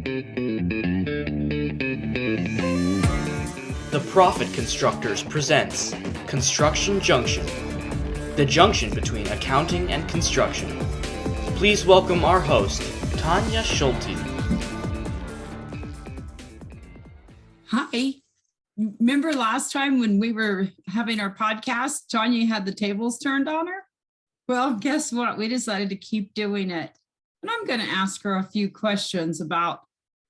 The Profit Constructors presents Construction Junction, the junction between accounting and construction. Please welcome our host, Tonya Schulte. Hi. Remember last time when we were having our podcast, Tonya had the tables turned on her? Well, guess what? We decided to keep doing it. And I'm going to ask her a few questions about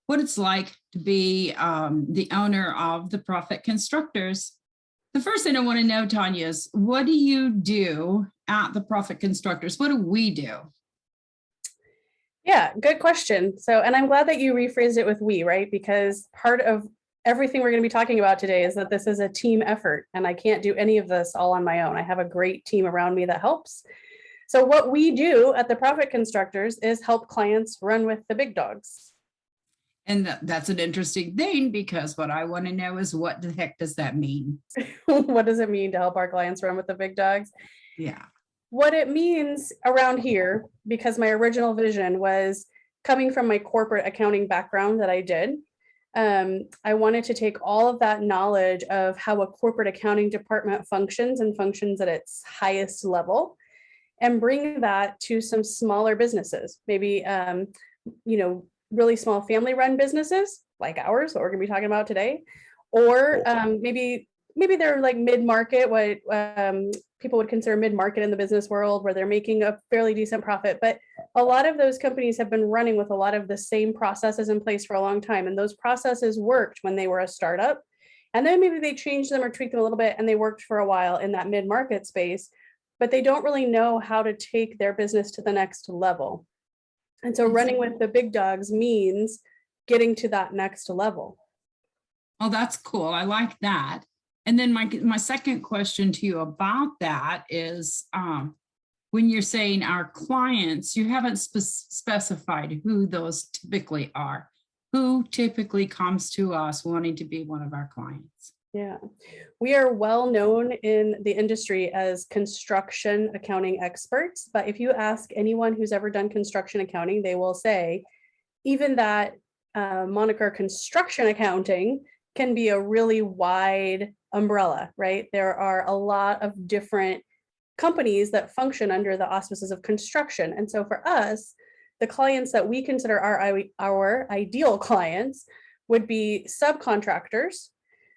what it's like to be the owner of the Profit Constructors. The first thing I want to know, Tonya, is what do you do at the Profit Constructors? What do we do? Yeah, good question. So, and I'm glad that you rephrased it with we, right? Because part of everything we're going to be talking about today is that this is a team effort, and I can't do any of this all on my own. I have a great team around me that helps. So what we do at the Profit Constructors is help clients run with the big dogs. And that's an interesting thing, because what I want to know is what the heck does that mean? What does it mean to help our clients run with the big dogs? Yeah. What it means around here, because my original vision was coming from my corporate accounting background that I did. I wanted to take all of that knowledge of how a corporate accounting department functions and functions at its highest level, and bring that to some smaller businesses, maybe, really small family-run businesses like ours, what we're going to be talking about today, or maybe they're like mid-market, what people would consider mid-market in the business world, where they're making a fairly decent profit. But a lot of those companies have been running with a lot of the same processes in place for a long time, and those processes worked when they were a startup, and then maybe they changed them or tweaked them a little bit, and they worked for a while in that mid-market space, but they don't really know how to take their business to the next level. And so running with the big dogs means getting to that next level. Oh, that's cool. I like that. And then my second question to you about that is, when you're saying our clients, you haven't specified who those typically are. Who typically comes to us wanting to be one of our clients? Yeah, we are well known in the industry as construction accounting experts. But if you ask anyone who's ever done construction accounting, they will say even that moniker construction accounting can be a really wide umbrella, right? There are a lot of different companies that function under the auspices of construction. And so for us, the clients that we consider our ideal clients would be subcontractors.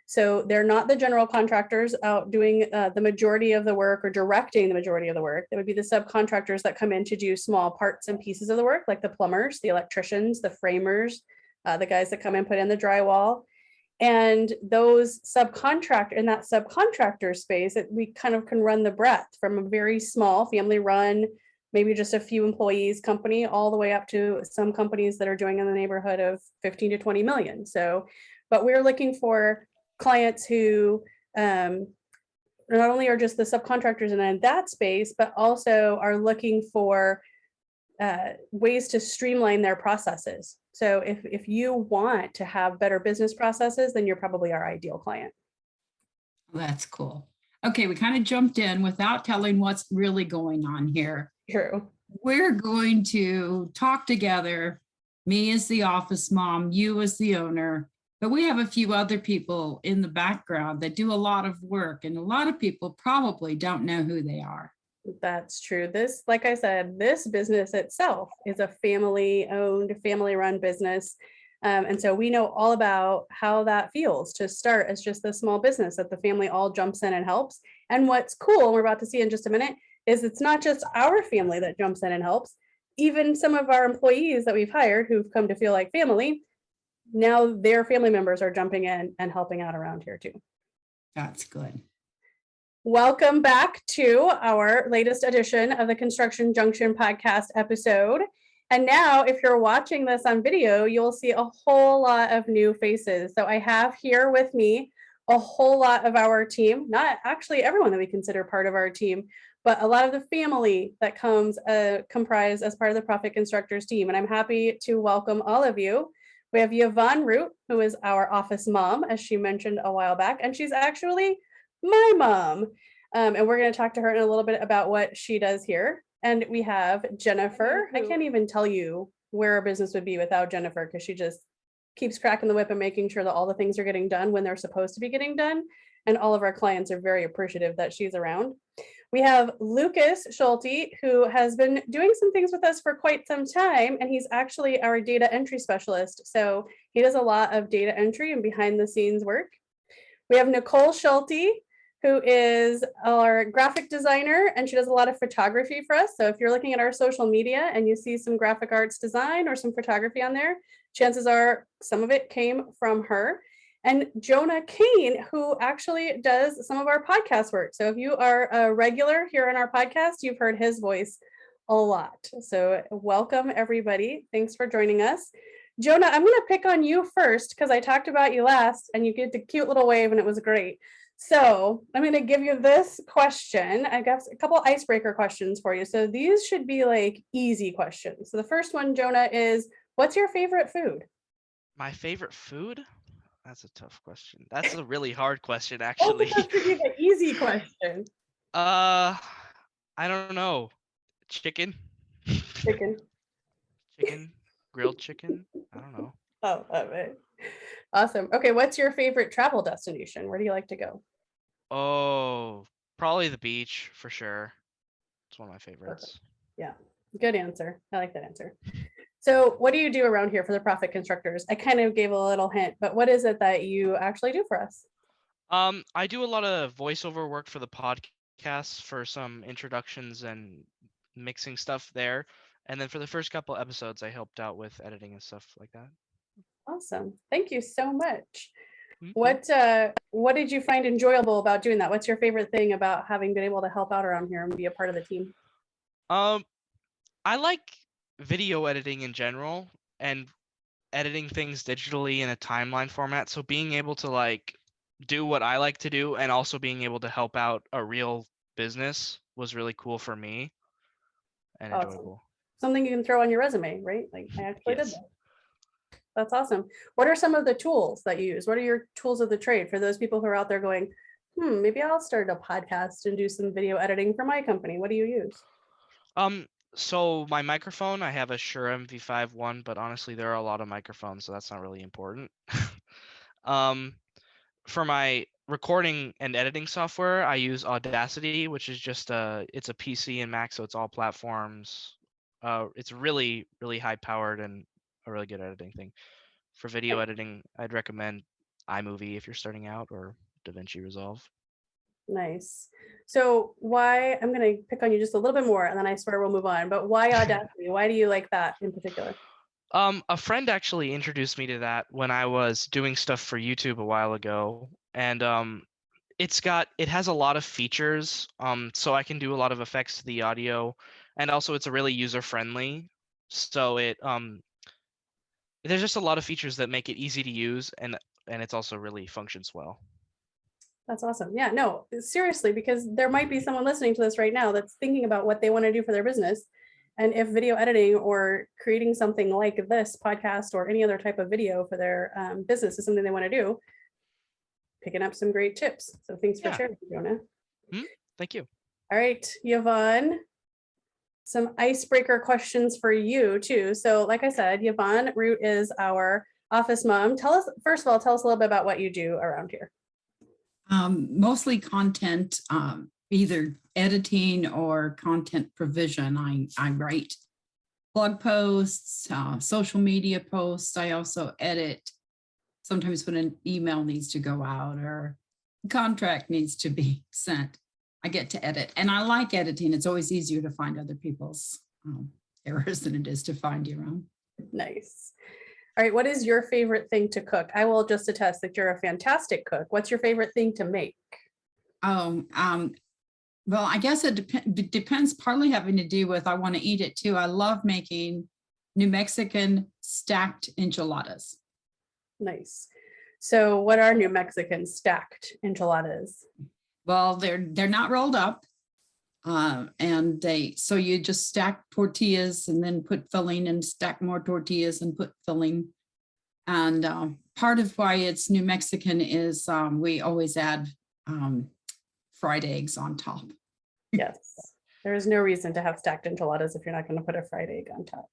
So they're not the general contractors out doing the majority of the work or directing the majority of the work. They would be the subcontractors that come in to do small parts and pieces of the work, like the plumbers, the electricians, the framers, the guys that come and put in the drywall. And those in that subcontractor space, we kind of can run the breadth from a very small family run, maybe just a few employees company, all the way up to some companies that are doing in the neighborhood of 15 to 20 million. So, but we're looking for clients who not only are just the subcontractors in that space, but also are looking for ways to streamline their processes. So if you want to have better business processes, then you're probably our ideal client. That's cool. Okay, we kind of jumped in without telling what's really going on here. True. We're going to talk together, me as the office mom, you as the owner, but we have a few other people in the background that do a lot of work, and a lot of people probably don't know who they are. That's true. This, like I said, this business itself is a family-owned, family-run business. And so we know all about how that feels to start as just a small business that the family all jumps in and helps. And what's cool, and we're about to see in just a minute, is it's not just our family that jumps in and helps. Even some of our employees that we've hired who've come to feel like family, now their family members are jumping in and helping out around here too. That's good. Welcome back to our latest edition of the Construction Junction podcast episode. And now, if you're watching this on video, you'll see a whole lot of new faces. So I have here with me a whole lot of our team, not actually everyone that we consider part of our team, but a lot of the family that comprised as part of the Profit Constructors team. And I'm happy to welcome all of you. We have Yvonne Root, who is our office mom, as she mentioned a while back, and she's actually my mom. And we're going to talk to her in a little bit about what she does here. And we have Jennifer. I can't even tell you where our business would be without Jennifer, because she just keeps cracking the whip and making sure that all the things are getting done when they're supposed to be getting done. And all of our clients are very appreciative that she's around. We have Lucas Schulte, who has been doing some things with us for quite some time, and he's actually our data entry specialist. So he does a lot of data entry and behind the scenes work. We have Nicole Schulte, who is our graphic designer, and she does a lot of photography for us. So if you're looking at our social media and you see some graphic arts design or some photography on there, chances are some of it came from her. And Jonah Kane, who actually does some of our podcast work. So if you are a regular here on our podcast, you've heard his voice a lot. So welcome, everybody. Thanks for joining us. Jonah, I'm going to pick on you first because I talked about you last and you did the cute little wave and it was great. So I'm going to give you this question. I got a couple icebreaker questions for you. So these should be like easy questions. So the first one, Jonah, is what's your favorite food? My favorite food? That's a tough question. That's a really hard question, actually. Oh, that's an easy question. I don't know. Chicken? Chicken. Chicken? Grilled chicken? I don't know. Oh, love it. Awesome. Okay, what's your favorite travel destination? Where do you like to go? Oh, probably the beach for sure. It's one of my favorites. Perfect. Yeah, good answer. I like that answer. So what do you do around here for the Profit Constructors? I kind of gave a little hint, but what is it that you actually do for us? I do a lot of voiceover work for the podcast for some introductions and mixing stuff there. And then for the first couple episodes, I helped out with editing and stuff like that. Awesome. Thank you so much. Mhm. What did you find enjoyable about doing that? What's your favorite thing about having been able to help out around here and be a part of the team? I like video editing in general and editing things digitally in a timeline format. So being able to like do what I like to do and also being able to help out a real business was really cool for me and Awesome. enjoyable. Something you can throw on your resume, right? Like I actually did Yes. that. That's awesome. What are some of the tools that you use? What are your tools of the trade for those people who are out there going, maybe I'll start a podcast and do some video editing for my company. What do you use? So my microphone, I have a Shure MV5 but honestly, there are a lot of microphones, so that's not really important. For my recording and editing software, I use Audacity, which is just it's a PC and Mac, so it's all platforms. It's really, really high powered and a really good editing thing. For video editing, I'd recommend iMovie if you're starting out, or DaVinci Resolve. Nice. So why, I'm going to pick on you just a little bit more and then I swear we'll move on, but why Audacity? Why do you like that in particular? A friend actually introduced me to that when I was doing stuff for YouTube a while ago, and it has a lot of features, so I can do a lot of effects to the audio, and also it's a really user friendly. So there's just a lot of features that make it easy to use, and it's also really functions well. That's awesome. Yeah, no, seriously, because there might be someone listening to this right now that's thinking about what they want to do for their business. And if video editing or creating something like this podcast or any other type of video for their business is something they want to do, picking up some great tips. So thanks for sharing, Jonah. Thank you. All right, Yvonne, some icebreaker questions for you too. So like I said, Yvonne Root is our office mom. First of all, tell us a little bit about what you do around here. Mostly content, either editing or content provision. I write blog posts, social media posts. I also edit sometimes when an email needs to go out or a contract needs to be sent. I get to edit and I like editing. It's always easier to find other people's errors than it is to find your own. Nice. All right, what is your favorite thing to cook? I will just attest that you're a fantastic cook. What's your favorite thing to make? Well, I guess it depends, partly having to do with I want to eat it too. I love making New Mexican stacked enchiladas. Nice. So what are New Mexican stacked enchiladas? Well, they're not rolled up. So you just stack tortillas and then put filling and stack more tortillas and put filling. And part of why it's New Mexican is we always add fried eggs on top. Yes, there is no reason to have stacked enchiladas if you're not going to put a fried egg on top.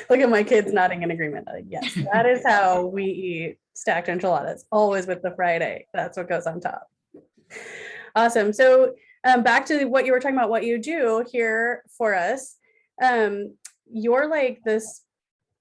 Look at my kids nodding in agreement. Like, yes, that is how we eat stacked enchiladas, always with the fried egg. That's what goes on top. Awesome. So back to what you were talking about, what you do here for us. You're like this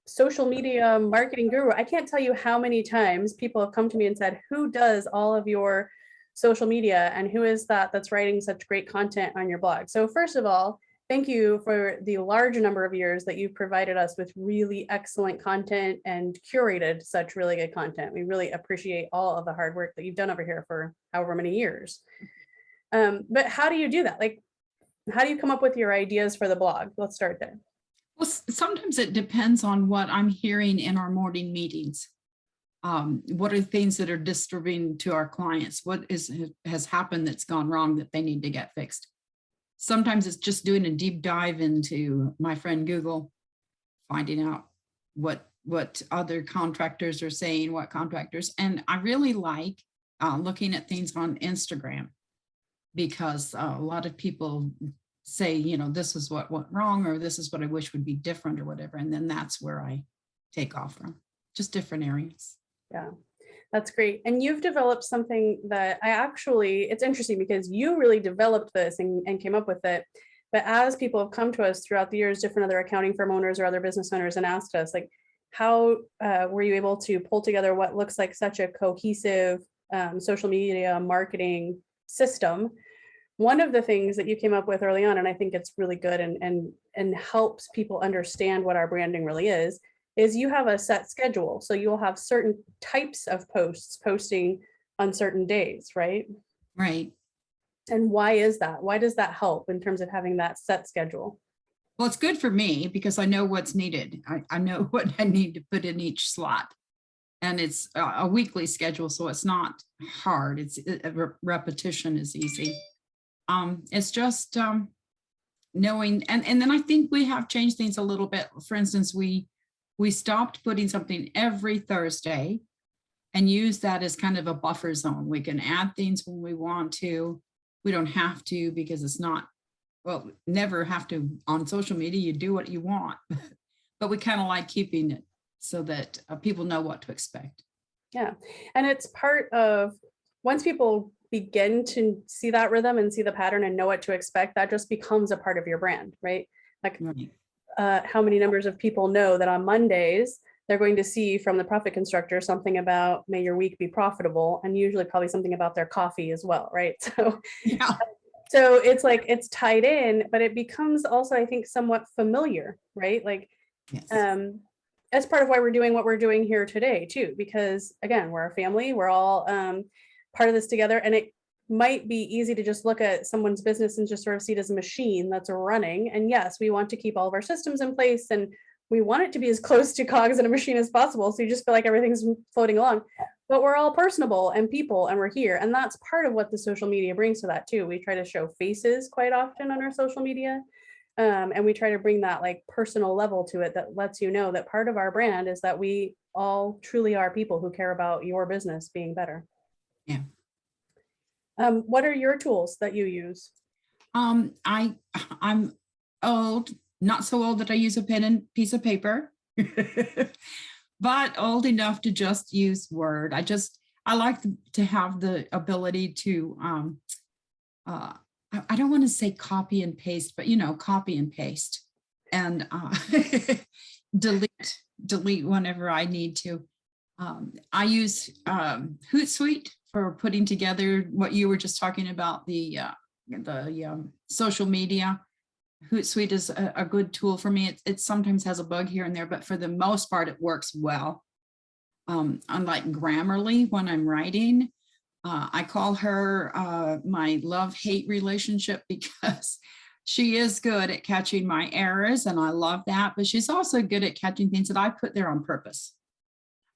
social media marketing guru. I can't tell you how many times people have come to me and said, who does all of your social media and who is that that's writing such great content on your blog? So first of all, thank you for the large number of years that you've provided us with really excellent content and curated such really good content. We really appreciate all of the hard work that you've done over here for however many years. But how do you do that? Like, how do you come up with your ideas for the blog? Let's start there. Well, sometimes it depends on what I'm hearing in our morning meetings. What are things that are disturbing to our clients? What has happened that's gone wrong that they need to get fixed? Sometimes it's just doing a deep dive into my friend Google, finding out what other contractors are saying, what contractors. And I really like looking at things on Instagram, because a lot of people say, you know, this is what went wrong, or this is what I wish would be different, or whatever. And then that's where I take off from, just different areas. Yeah, that's great. And you've developed something that it's interesting because you really developed this and came up with it. But as people have come to us throughout the years, different other accounting firm owners or other business owners, and asked us, like, how were you able to pull together what looks like such a cohesive social media marketing system? One of the things that you came up with early on, and I think it's really good and helps people understand what our branding really is you have a set schedule. So you'll have certain types of posts posting on certain days, right? Right. And why is that? Why does that help in terms of having that set schedule? Well, it's good for me because I know what's needed. I know what I need to put in each slot. And it's a weekly schedule, so it's not hard. Repetition is easy. It's just knowing, and then I think we have changed things a little bit. For instance, we stopped putting something every Thursday and use that as kind of a buffer zone. We can add things when we want to. We don't have to, because it's not, well, never have to on social media. You do what you want, but we kind of like keeping it so that people know what to expect. Yeah. And it's part of, once people begin to see that rhythm and see the pattern and know what to expect, that just becomes a part of your brand, right? Like, Right. How many numbers of people know that on Mondays, they're going to see from the Profit Constructor something about may your week be profitable, and usually probably something about their coffee as well, right? So, Yeah. So it's like, it's tied in, but it becomes also, I think, somewhat familiar, right? Like, Yes. That's part of why we're doing what we're doing here today too, because again, we're a family, we're all part of this together, and it might be easy to just look at someone's business and just sort of see it as a machine that's running. And yes, we want to keep all of our systems in place, and we want it to be as close to cogs in a machine as possible, so you just feel like everything's floating along. But we're all personable and people, and we're here, and that's part of what the social media brings to that too. We try to show faces quite often on our social media, and we try to bring that like personal level to it that lets you know that part of our brand is that we all truly are people who care about your business being better. Yeah. What are your tools that you use? I'm old, not so old that I use a pen and piece of paper, but old enough to just use Word. I like to have the ability to, I don't want to say copy and paste, but copy and paste and delete whenever I need to. I use Hootsuite for putting together what you were just talking about, the social media. Hootsuite is a good tool for me. It sometimes has a bug here and there, but for the most part, it works well. Unlike Grammarly, when I'm writing, I call her my love-hate relationship, because she is good at catching my errors, and I love that, but she's also good at catching things that I put there on purpose.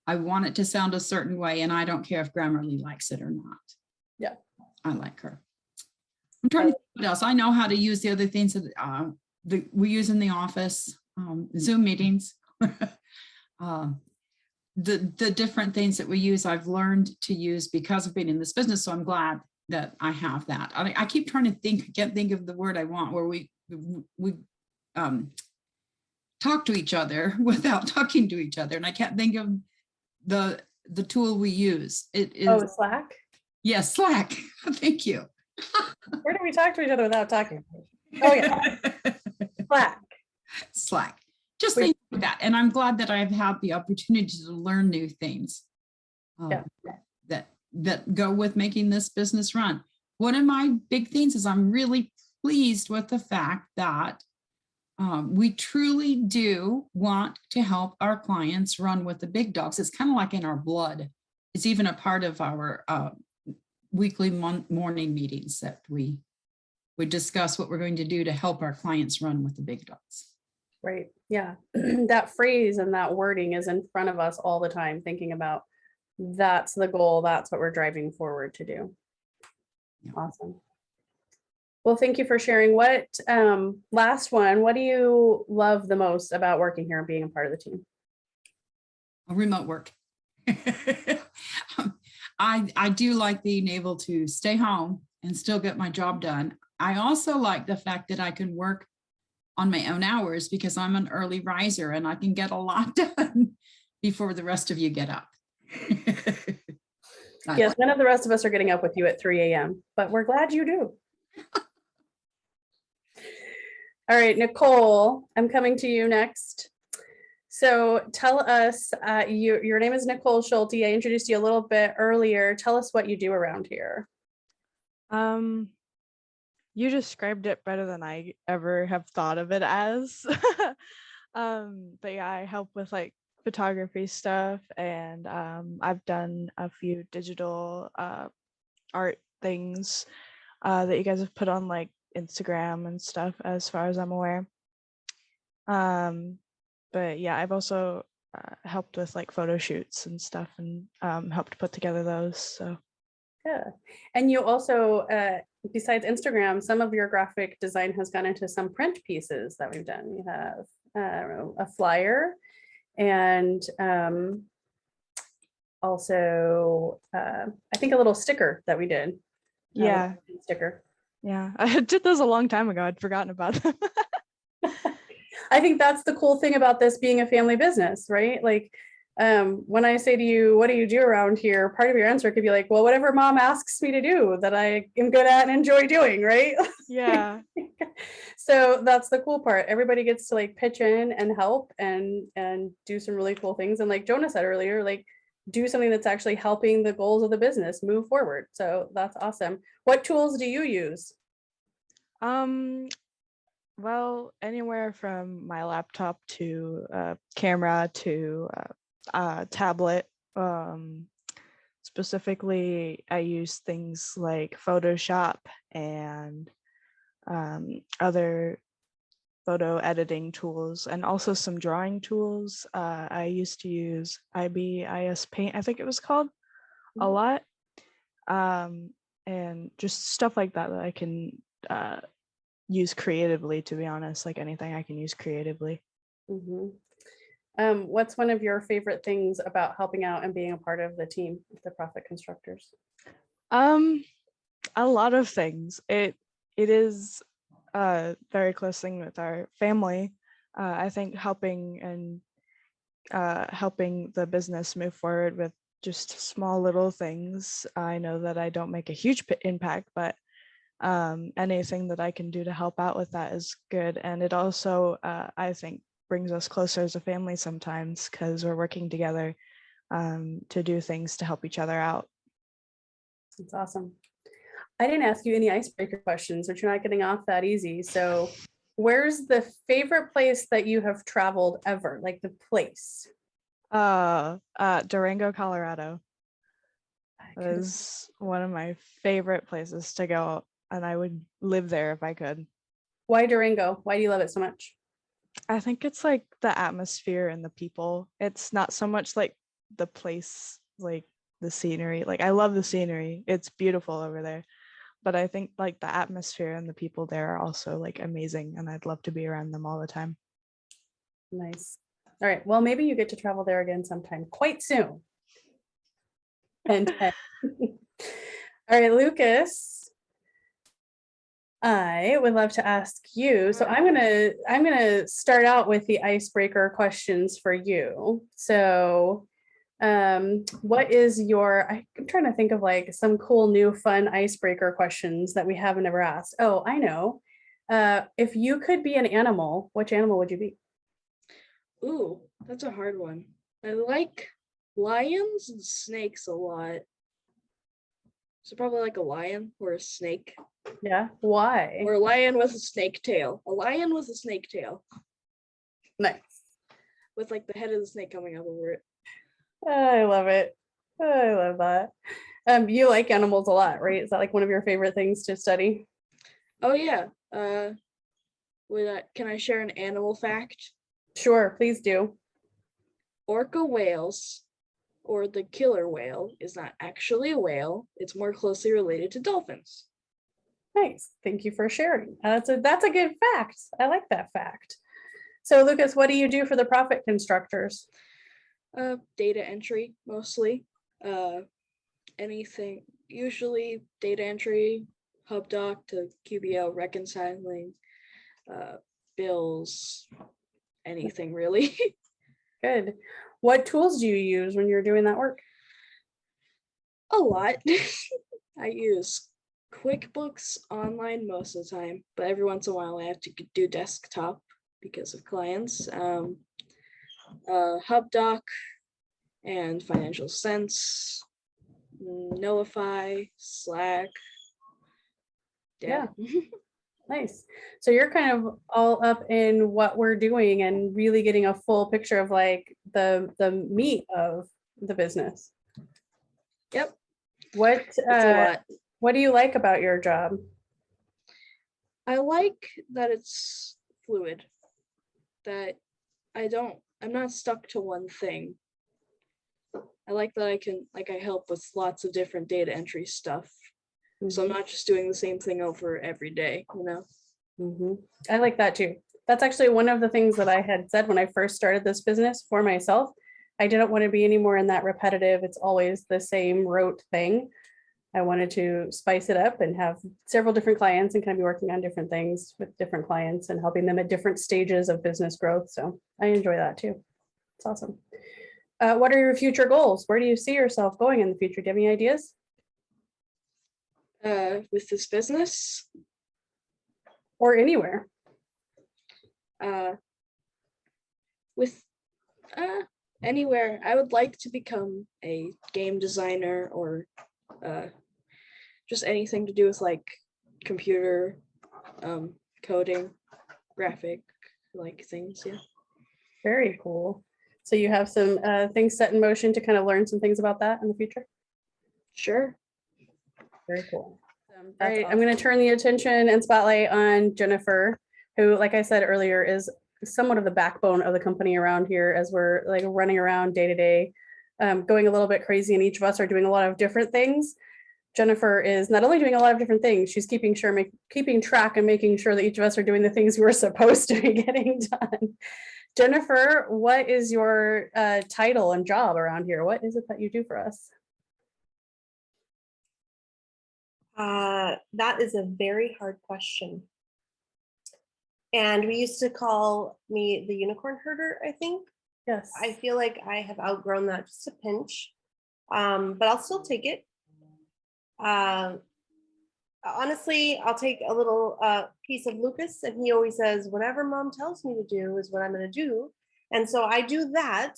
I want it to sound a certain way, and I don't care if Grammarly likes it or not. Yeah. I like her. I'm trying to think what else. I know how to use the other things that we use in the office, Zoom meetings, the different things that we use, I've learned to use because of being in this business. So I'm glad that I have that. I keep trying to can't think of the word I want, where we talk to each other without talking to each other. And I can't think of the tool we use. It is, Oh, Slack? yes, Slack. Thank you. Where do we talk to each other without talking? Oh, yeah, Slack. Slack. Just We- things like that. And I'm glad that I've had the opportunity to learn new things Yeah. that go with making this business run. One of my big things is I'm really pleased with the fact that we truly do want to help our clients run with the big dogs. It's kind of like in our blood. It's even a part of our weekly morning meetings that we discuss what we're going to do to help our clients run with the big dogs. Right. Yeah. That phrase and that wording is in front of us all the time, thinking about that's the goal. That's what we're driving forward to do. Yeah. Awesome. Well, thank you for sharing. What last one, what do you love the most about working here and being a part of the team? Remote work. I do like being able to stay home and still get my job done. I also like the fact that I can work on my own hours because I'm an early riser and I can get a lot done before the rest of you get up. Yes, none of the rest of us are getting up with you at 3 a.m., but we're glad you do. All right, Nicole, I'm coming to you next. So tell us, your name is Nicole Schulte. I introduced you a little bit earlier. Tell us what you do around here. You described it better than I ever have thought of it as. But yeah, I help with like photography stuff, and I've done a few digital art things that you guys have put on like Instagram and stuff, as far as I'm aware. But yeah, I've also helped with like photo shoots and stuff, and helped put together those. So Yeah. And you also, besides Instagram, some of your graphic design has gone into some print pieces that we've done. You have a flyer and also, I think a little sticker that we did. yeah, Sticker. yeah, I did those a long time ago. I'd forgotten about them. I think that's the cool thing about this being a family business, right? Like, when I say to you, what do you do around here? Part of your answer could be like, well, whatever mom asks me to do that I am good at and enjoy doing, right? Yeah. So that's the cool part. Everybody gets to like pitch in and help and do some really cool things. And like Jonah said earlier, like do something that's actually helping the goals of the business move forward. So that's awesome. What tools do you use? Well, anywhere from my laptop to camera to tablet. Specifically, I use things like Photoshop and other photo editing tools, and also some drawing tools. I used to use IBIS Paint, I think it was called, a lot. And just stuff like that I can use creatively, to be honest. Like anything I can use creatively. What's one of your favorite things about helping out and being a part of the team, the Profit Constructors? A lot of things. It is a very close thing with our family. I think helping the business move forward with just small little things. I know that I don't make a huge impact, but anything that I can do to help out with that is good. And it also, I think, brings us closer as a family sometimes, because we're working together to do things to help each other out. That's awesome. I didn't ask you any icebreaker questions, but you're not getting off that easy. So where's the favorite place that you have traveled ever? Like the place? Durango, Colorado. That is one of my favorite places to go, and I would live there if I could. Why Durango? Why do you love it so much? I think it's like the atmosphere and the people. It's not so much like the place, like the scenery. Like I love the scenery. It's beautiful over there. But I think like the atmosphere and the people there are also like amazing, and I'd love to be around them all the time. Nice. All right. Well, maybe you get to travel there again sometime quite soon. And all right, Lucas, I would love to ask you. So I'm gonna start out with the icebreaker questions for you. So what is I'm trying to think of like some cool new fun icebreaker questions that we haven't ever asked. Oh, I know. If you could be an animal, which animal would you be? Ooh, that's a hard one. I like lions and snakes a lot. So probably like a lion or a snake. Yeah, why? Or a lion with a snake tail. A lion with a snake tail. Nice. With like the head of the snake coming up over it. I love it. I love that. You like animals a lot, right? Is that like one of your favorite things to study? Oh yeah. Can I share an animal fact? Sure, please do. Orca whales, or the killer whale, is not actually a whale. It's more closely related to dolphins. Nice. Thank you for sharing. That's a good fact. I like that fact. So Lucas, what do you do for the Profit Constructors? Data entry mostly. Anything, usually data entry, HubDoc to QBO, reconciling, bills, anything really. Good. What tools do you use when you're doing that work? A lot. I use QuickBooks online most of the time, but every once in a while I have to do desktop because of clients. HubDoc and Financial Sense, Notify, Slack. Yeah. Nice. So you're kind of all up in what we're doing and really getting a full picture of like the meat of the business. Yep. What It's a lot. what do you like about your job? I like that it's fluid, that I'm not stuck to one thing. I like that I help with lots of different data entry stuff. So I'm not just doing the same thing over every day, you know? Mm-hmm. I like that too. That's actually one of the things that I had said when I first started this business for myself. I didn't want to be anymore in that repetitive, it's always the same rote thing. I wanted to spice it up and have several different clients and kind of be working on different things with different clients and helping them at different stages of business growth. So I enjoy that too. It's awesome. What are your future goals? Where do you see yourself going in the future? Do you have any ideas? With this business, or anywhere? With anywhere. I would like to become a game designer or just anything to do with like computer coding, graphic like things. Yeah. Very cool. So you have some things set in motion to kind of learn some things about that in the future? Sure. Very cool. All right, I'm going to turn the attention and spotlight on Jennifer, who, like I said earlier, is somewhat of the backbone of the company around here as we're like running around day to day, going a little bit crazy, and each of us are doing a lot of different things. Jennifer is not only doing a lot of different things, she's keeping track and making sure that each of us are doing the things we're supposed to be getting done. Jennifer, what is your title and job around here? What is it that you do for us? That is a very hard question. And we used to call me the unicorn herder, I think. Yes. I feel like I have outgrown that just a pinch, but I'll still take it. Honestly, I'll take a little piece of Lucas, and he always says, whatever mom tells me to do is what I'm going to do. And so I do that,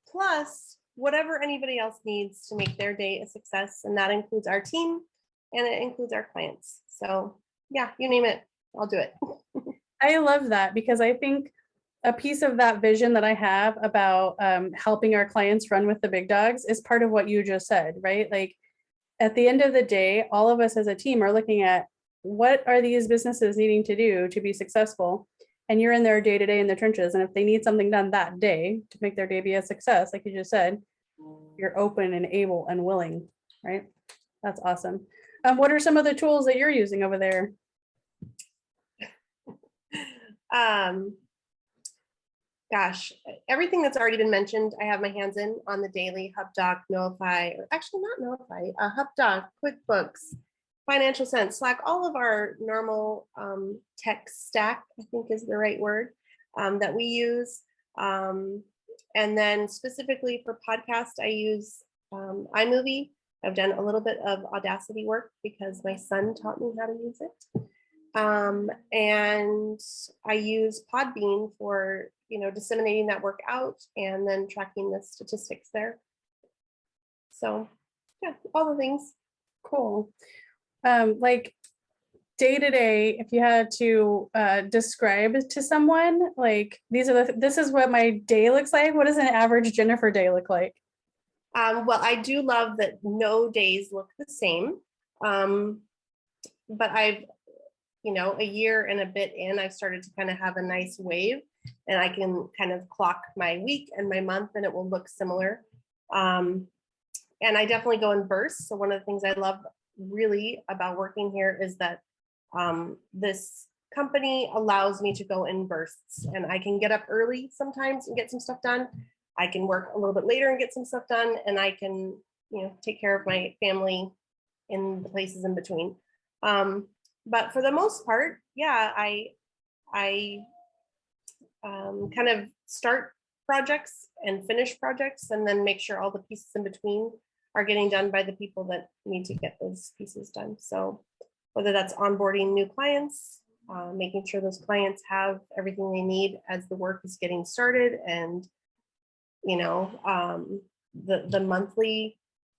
plus whatever anybody else needs to make their day a success. And that includes our team, and it includes our clients. So yeah, you name it, I'll do it. I love that, because I think a piece of that vision that I have about helping our clients run with the big dogs is part of what you just said, right? Like at the end of the day, all of us as a team are looking at what are these businesses needing to do to be successful? And you're in their day to day in the trenches. And if they need something done that day to make their day be a success, like you just said, you're open and able and willing, right? That's awesome. What are some of the tools that you're using over there? Gosh, everything that's already been mentioned, I have my hands in on the daily. HubDoc, Notify, or actually not Notify, HubDoc, QuickBooks, financial sense. Slack, all of our normal tech stack, I think is the right word, that we use. And then specifically for podcast, I use iMovie. I've done a little bit of Audacity work because my son taught me how to use it. And I use Podbean for, disseminating that work out and then tracking the statistics there. So yeah, all the things. Cool. Like day to day, if you had to describe to someone, like this is what my day looks like. What does an average Jennifer day look like? Well, I do love that no days look the same. But I've, a year and a bit in, I've started to kind of have a nice wave, and I can kind of clock my week and my month and it will look similar. And I definitely go in bursts. So one of the things I love really about working here is that this company allows me to go in bursts, and I can get up early sometimes and get some stuff done. I can work a little bit later and get some stuff done, and I can, take care of my family in the places in between. But for the most part, yeah, I kind of start projects and finish projects, and then make sure all the pieces in between are getting done by the people that need to get those pieces done. So whether that's onboarding new clients, making sure those clients have everything they need as the work is getting started, and the monthly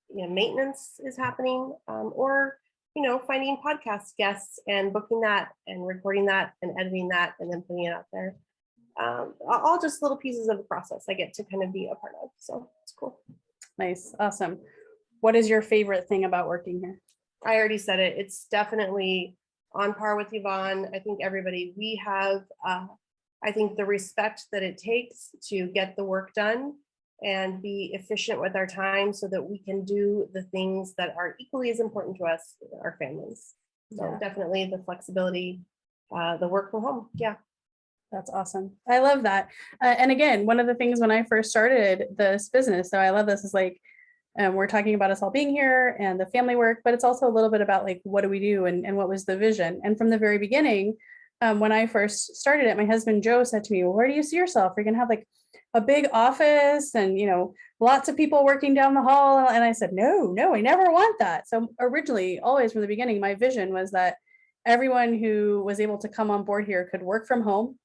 maintenance is happening, or finding podcast guests and booking that and recording that and editing that and then putting it out there. All just little pieces of the process I get to kind of be a part of. So it's cool. Nice. Awesome. What is your favorite thing about working here? I already said it. It's definitely on par with Yvonne. I think everybody, we have, I think the respect that it takes to get the work done and be efficient with our time so that we can do the things that are equally as important to us, our families. So Yeah. Definitely the flexibility, the work from home. Yeah. That's awesome. I love that. And again, one of the things when I first started this business, so I love this, is like, we're talking about us all being here and the family work, but it's also a little bit about like, what do we do and what was the vision? And from the very beginning, when I first started it, my husband, Joe, said to me, well, where do you see yourself? You're going to have like a big office and, lots of people working down the hall. And I said, no, I never want that. So originally, always from the beginning, my vision was that everyone who was able to come on board here could work from home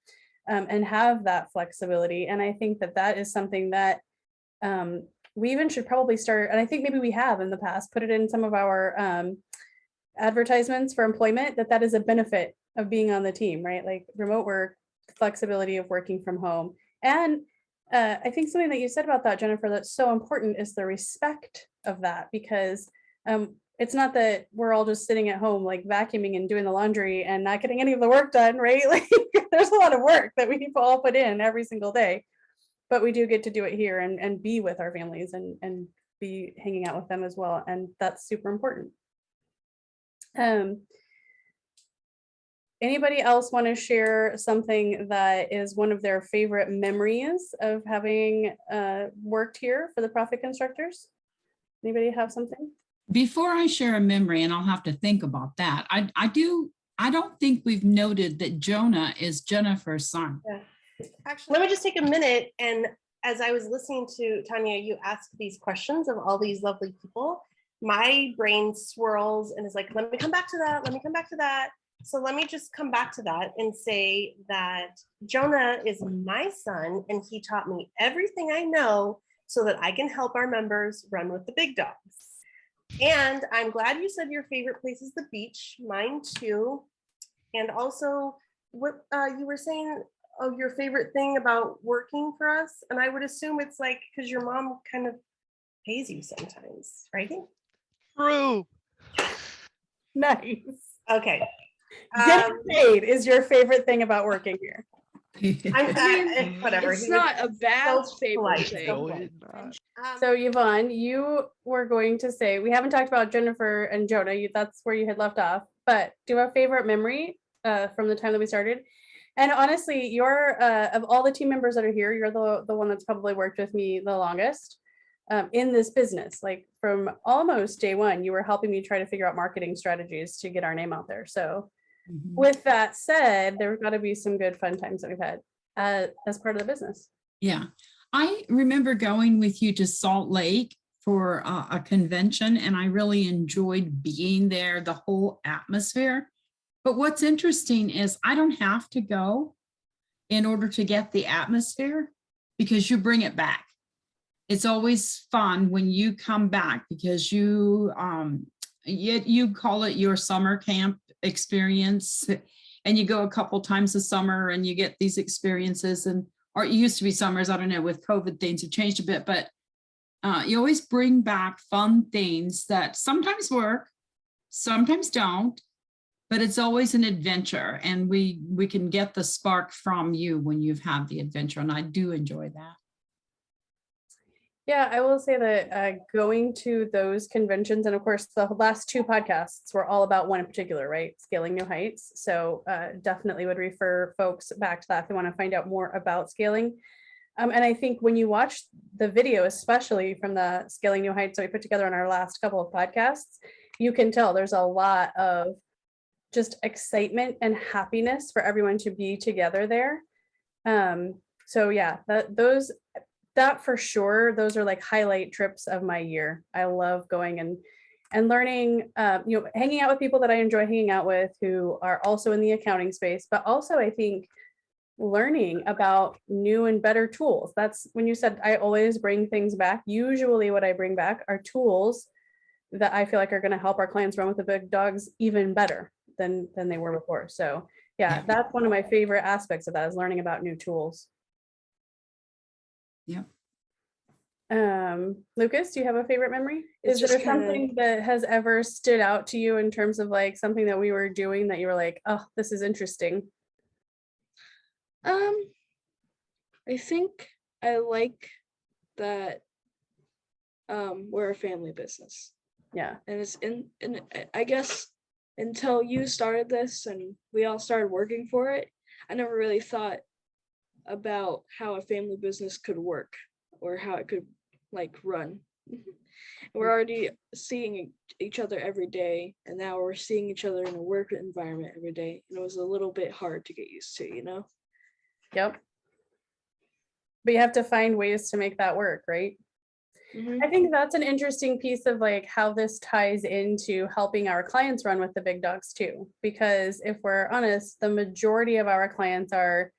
and have that flexibility. And I think that is something that we even should probably start, and I think maybe we have in the past, put it in some of our advertisements for employment, that is a benefit of being on the team, right? Like remote work, flexibility of working from home. And I think something that you said about that, Jennifer, that's so important is the respect of that, because it's not that we're all just sitting at home like vacuuming and doing the laundry and not getting any of the work done, right? Like there's a lot of work that we all put in every single day, but we do get to do it here and be with our families and be hanging out with them as well. And that's super important. Anybody else want to share something that is one of their favorite memories of having worked here for the Profit Constructors? Anybody have something? Before I share a memory, and I'll have to think about that, I don't think we've noted that Jonah is Jennifer's son. Yeah. Actually, let me just take a minute. And as I was listening to Tonya, you ask these questions of all these lovely people, my brain swirls and is like, let me come back to that. Let me come back to that. So let me just come back to that and say that Jonah is my son, and he taught me everything I know so that I can help our members run with the big dogs. And I'm glad you said your favorite place is the beach. Mine too. And also what you were saying of your favorite thing about working for us. And I would assume it's like, because your mom kind of pays you sometimes, right? True. Nice. Okay. Getting paid is your favorite thing about working here. Whatever. It's He not was a bad so favorite polite, thing. so No, polite. it's not. So Yvonne, you were going to say, we haven't talked about Jennifer and Jonah, that's where you had left off, but do you have a favorite memory from the time that we started? And honestly, you're of all the team members that are here, you're the one that's probably worked with me the longest. in this business. Like from almost day one, you were helping me try to figure out marketing strategies to get our name out there. So Mhm. with that said, there's got to be some good fun times that we've had as part of the business. Yeah. I remember going with you to Salt Lake for a convention, and I really enjoyed being there, the whole atmosphere. But what's interesting is I don't have to go in order to get the atmosphere because you bring it back. It's always fun when you come back because you call it your summer camp experience, and you go a couple times a summer and you get these experiences. And or it used to be summers, I don't know, with COVID things have changed a bit, but you always bring back fun things that sometimes work, sometimes don't, but it's always an adventure, and we can get the spark from you when you've had the adventure, and I do enjoy that. Yeah, I will say that going to those conventions, and of course, the last two podcasts were all about one in particular, right? Scaling new heights. So definitely would refer folks back to that if they want to find out more about scaling. And I think when you watch the video, especially from the Scaling New Heights that we put together on our last couple of podcasts, you can tell there's a lot of just excitement and happiness for everyone to be together there. So yeah, that for sure, those are like highlight trips of my year. I love going and learning, hanging out with people that I enjoy hanging out with who are also in the accounting space, but also I think learning about new and better tools. That's when you said I always bring things back. Usually what I bring back are tools that I feel like are going to help our clients run with the big dogs even better than they were before. So yeah, that's one of my favorite aspects of that is learning about new tools. Yeah. Lucas, do you have a favorite memory? It's Is there just kinda- something that has ever stood out to you in terms of like something that we were doing that you were like, oh, this is interesting? I think I like that we're a family business. Yeah. And it's in I guess until you started this and we all started working for it, I never really thought about how a family business could work or how it could like run. We're already seeing each other every day, and now we're seeing each other in a work environment every day, and it was a little bit hard to get used to, you know? Yep. But you have to find ways to make that work, right? Mhm. I think that's an interesting piece of like how this ties into helping our clients run with the big dogs too. Because if we're honest, the majority of our clients are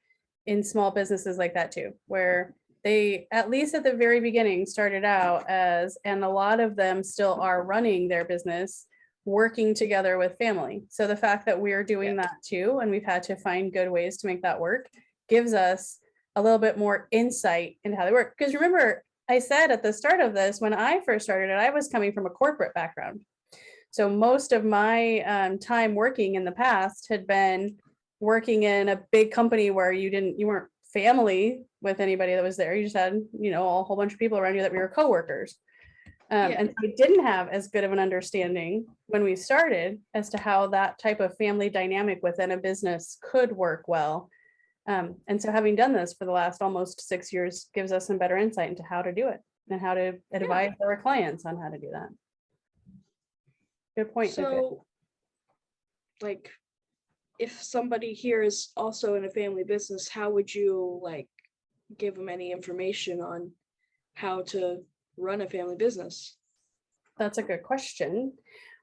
in small businesses like that too, where they, at least at the very beginning, started out as, and a lot of them still are running their business, working together with family. So the fact that we're doing that too, and we've had to find good ways to make that work, gives us a little bit more insight into how they work. Because remember, I said at the start of this, when I first started it, I was coming from a corporate background. So most of my time working in the past had been working in a big company where you weren't family with anybody that was there. You just had, a whole bunch of people around you that we were coworkers. And we didn't have as good of an understanding when we started as to how that type of family dynamic within a business could work well. And so having done this for the last almost 6 years gives us some better insight into how to do it and how to advise our clients on how to do that. Good point. So, like, if somebody here is also in a family business, how would you like give them any information on how to run a family business? That's a good question.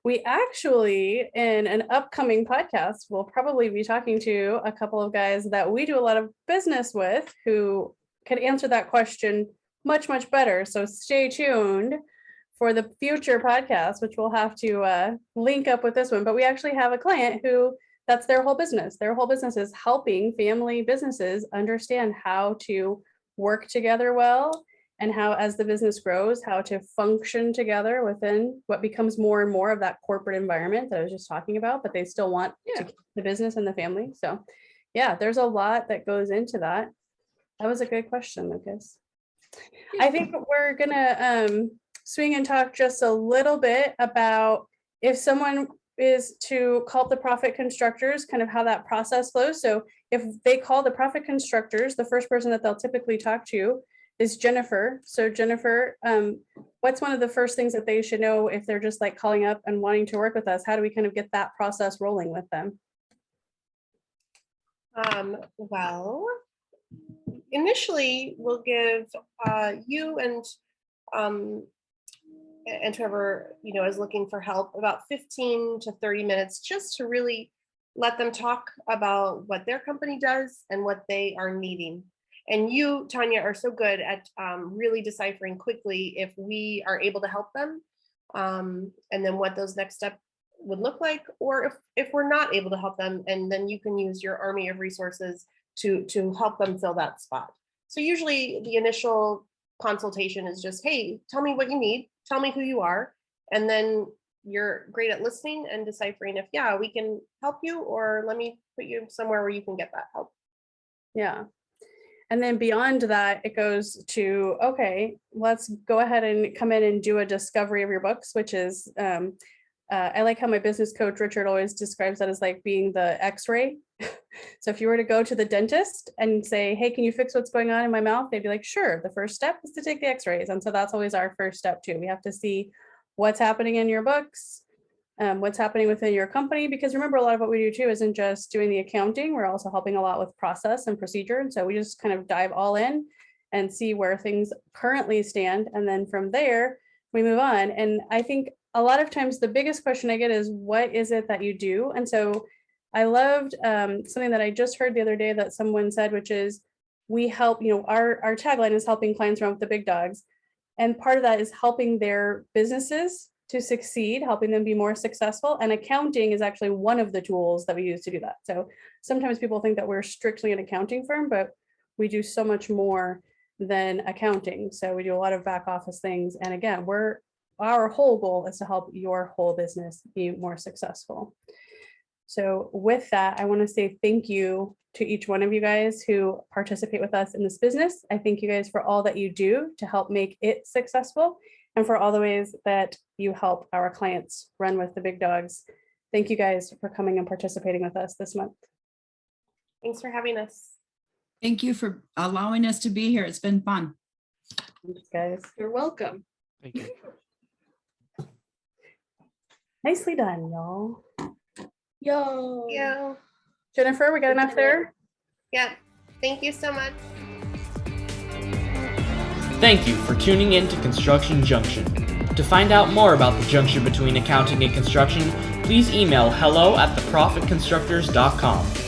We actually, in an upcoming podcast, will probably be talking to a couple of guys that we do a lot of business with who could answer that question much, much better. So stay tuned for the future podcast, which we'll have to link up with this one. But we actually have a client who that's their whole business. Their whole business is helping family businesses understand how to work together well, and how, as the business grows, how to function together within what becomes more and more of that corporate environment that I was just talking about, but they still want to keep the business and the family. So yeah, there's a lot that goes into that. That was a good question, Lucas. I think we're gonna swing and talk just a little bit about if someone is to call the Profit Constructors, kind of how that process flows. So if they call the Profit Constructors, the first person that they'll typically talk to is Jennifer. So Jennifer, what's one of the first things that they should know if they're just like calling up and wanting to work with us? How do we kind of get that process rolling with them? Well, initially we'll give you and whoever, is looking for help about 15 to 30 minutes just to really let them talk about what their company does and what they are needing. And you, Tonya, are so good at really deciphering quickly if we are able to help them, and then what those next steps would look like, or if we're not able to help them, and then you can use your army of resources to help them fill that spot. So usually the initial consultation is just, hey, tell me what you need, tell me who you are, and then you're great at listening and deciphering if, yeah, we can help you, or let me put you somewhere where you can get that help. Yeah. And then beyond that, it goes to, okay, let's go ahead and come in and do a discovery of your books, which is, I like how my business coach, Richard, always describes that as like being the x-ray. So if you were to go to the dentist and say, hey, can you fix what's going on in my mouth? They'd be like, sure. The first step is to take the x-rays. And so that's always our first step too. We have to see what's happening in your books, what's happening within your company, because remember, a lot of what we do too isn't just doing the accounting. We're also helping a lot with process and procedure. And so we just kind of dive all in and see where things currently stand. And then from there, we move on. And I think a lot of times the biggest question I get is, what is it that you do? And so I loved something that I just heard the other day that someone said, which is, we help, our tagline is helping clients run with the big dogs. And part of that is helping their businesses to succeed, helping them be more successful. And accounting is actually one of the tools that we use to do that. So sometimes people think that we're strictly an accounting firm, but we do so much more than accounting. So we do a lot of back office things. And again, our whole goal is to help your whole business be more successful. So with that, I want to say thank you to each one of you guys who participate with us in this business. I thank you guys for all that you do to help make it successful, and for all the ways that you help our clients run with the big dogs. Thank you guys for coming and participating with us this month. Thanks for having us. Thank you for allowing us to be here. It's been fun. Thanks, guys. You're welcome. Thank you. Nicely done, y'all. Yo. Yeah. Jennifer, we got enough there? Yeah. Thank you so much. Thank you for tuning in to Construction Junction. To find out more about the junction between accounting and construction, please email hello@theprofitconstructors.com.